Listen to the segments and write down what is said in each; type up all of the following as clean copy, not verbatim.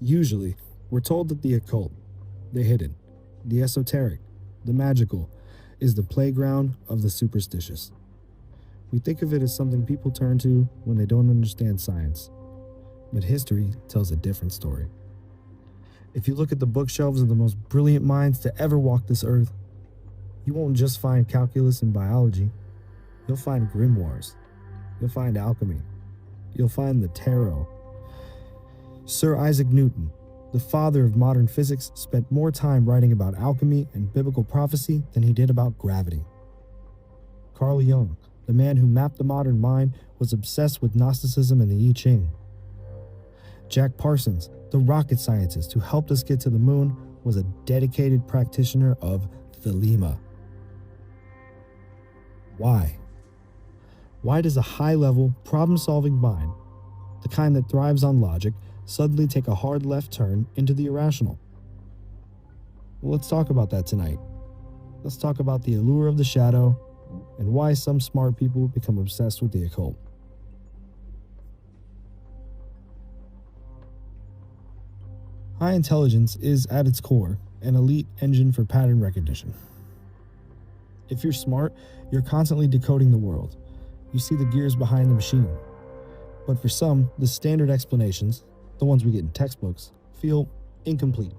Usually, we're told that the occult, the hidden, the esoteric, the magical, is the playground of the superstitious. We think of it as something people turn to when they don't understand science. But history tells a different story. If you look at the bookshelves of the most brilliant minds to ever walk this earth, you won't just find calculus and biology. You'll find grimoires. You'll find alchemy. You'll find the tarot. Sir Isaac Newton, the father of modern physics, spent more time writing about alchemy and biblical prophecy than he did about gravity. Carl Jung, the man who mapped the modern mind, was obsessed with Gnosticism and the I Ching. Jack Parsons, the rocket scientist who helped us get to the moon, was a dedicated practitioner of Thelema. Why? Why does a high-level, problem-solving mind, the kind that thrives on logic, suddenly take a hard left turn into the irrational? Well, let's talk about that tonight. Let's talk about the allure of the shadow and why some smart people become obsessed with the occult. High intelligence is, at its core, an elite engine for pattern recognition. If you're smart, you're constantly decoding the world. You see the gears behind the machine. But for some, the standard explanations, the ones we get in textbooks, feel incomplete.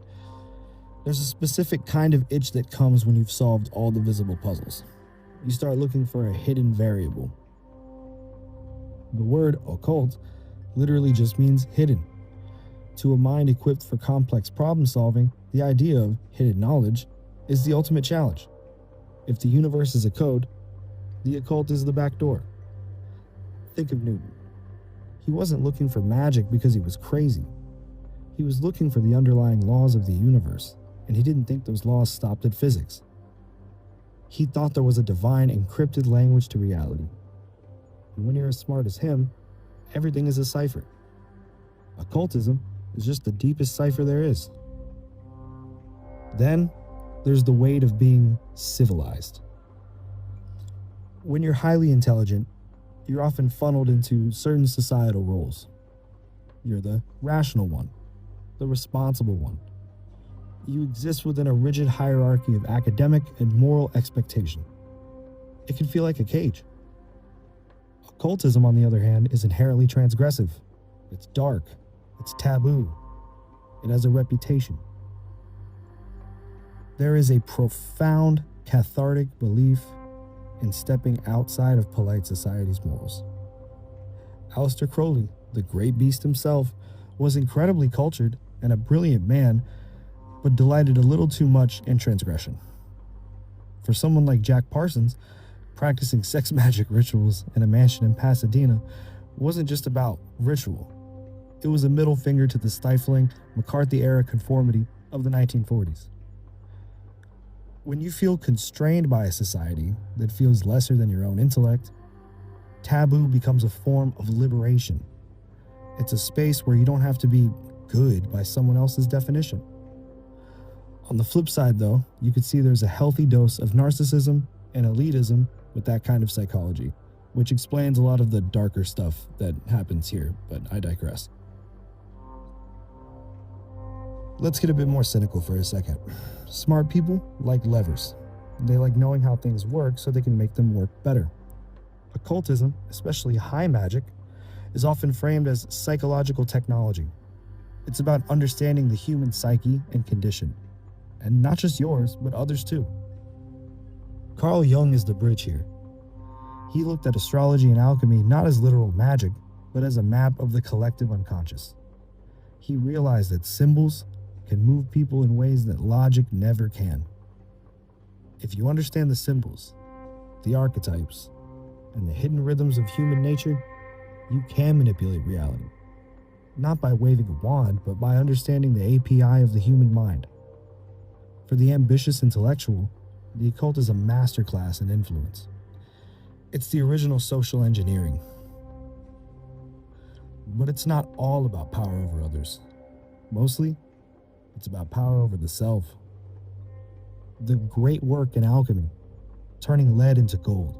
There's a specific kind of itch that comes when you've solved all the visible puzzles. You start looking for a hidden variable. The word occult literally just means hidden. To a mind equipped for complex problem solving, the idea of hidden knowledge is the ultimate challenge. If the universe is a code, the occult is the back door. Think of Newton. He wasn't looking for magic because he was crazy. He was looking for the underlying laws of the universe, and he didn't think those laws stopped at physics. He thought there was a divine encrypted language to reality. And when you're as smart as him, everything is a cipher. Occultism is just the deepest cipher there is. Then, there's the weight of being civilized. When you're highly intelligent, you're often funneled into certain societal roles. You're the rational one, the responsible one. You exist within a rigid hierarchy of academic and moral expectation. It can feel like a cage. Occultism, on the other hand, is inherently transgressive. It's dark. It's taboo. It has a reputation. There is a profound cathartic belief in stepping outside of polite society's morals. Aleister Crowley, the great beast himself, was incredibly cultured and a brilliant man, but delighted a little too much in transgression. For someone like Jack Parsons, practicing sex magic rituals in a mansion in Pasadena wasn't just about ritual. It was a middle finger to the stifling, McCarthy-era conformity of the 1940s. When you feel constrained by a society that feels lesser than your own intellect, taboo becomes a form of liberation. It's a space where you don't have to be good by someone else's definition. On the flip side, though, you could see there's a healthy dose of narcissism and elitism with that kind of psychology, which explains a lot of the darker stuff that happens here, but I digress. Let's get a bit more cynical for a second. Smart people like levers. They like knowing how things work so they can make them work better. Occultism, especially high magic, is often framed as psychological technology. It's about understanding the human psyche and condition. And not just yours, but others too. Carl Jung is the bridge here. He looked at astrology and alchemy not as literal magic, but as a map of the collective unconscious. He realized that symbols can move people in ways that logic never can. If you understand the symbols, the archetypes, and the hidden rhythms of human nature, you can manipulate reality. Not by waving a wand, but by understanding the API of the human mind. For the ambitious intellectual, the occult is a masterclass in influence. It's the original social engineering. But it's not all about power over others. Mostly, it's about power over the self. The great work in alchemy, turning lead into gold,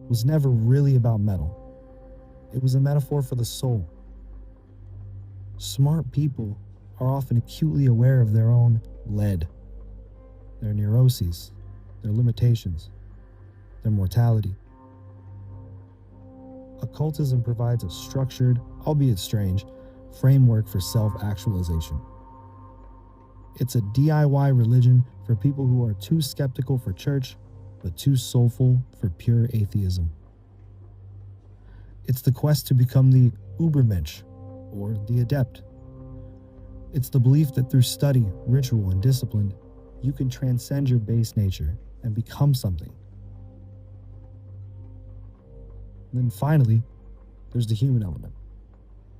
was never really about metal. It was a metaphor for the soul. Smart people are often acutely aware of their own lead, their neuroses, their limitations, their mortality. Occultism provides a structured, albeit strange, framework for self-actualization. It's a DIY religion for people who are too skeptical for church, but too soulful for pure atheism. It's the quest to become the Ubermensch, or the adept. It's the belief that through study, ritual, and discipline, you can transcend your base nature and become something. And then finally, there's the human element,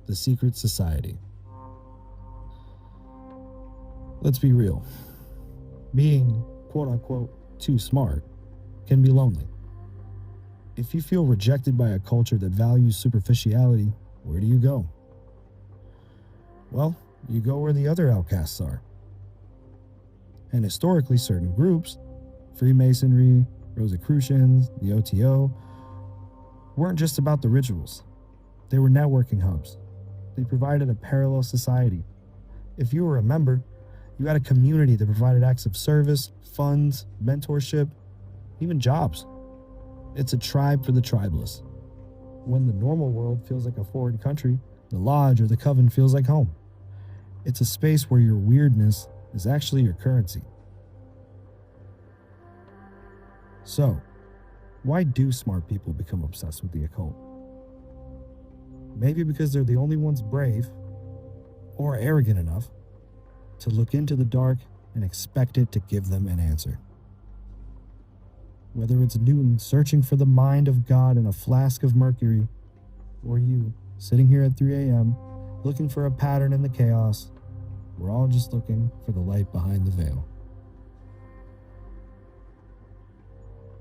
the secret society. Let's be real. Being, quote-unquote, too smart can be lonely. If you feel rejected by a culture that values superficiality, where do you go? Well, you go where the other outcasts are. And historically, certain groups, Freemasonry, Rosicrucians, the OTO, weren't just about the rituals. They were networking hubs. They provided a parallel society. If you were a member, you had a community that provided acts of service, funds, mentorship, even jobs. It's a tribe for the tribeless. When the normal world feels like a foreign country, the lodge or the coven feels like home. It's a space where your weirdness is actually your currency. So, why do smart people become obsessed with the occult? Maybe because they're the only ones brave or arrogant enough to look into the dark and expect it to give them an answer. Whether it's Newton searching for the mind of God in a flask of mercury, or you sitting here at 3 a.m. looking for a pattern in the chaos, we're all just looking for the light behind the veil.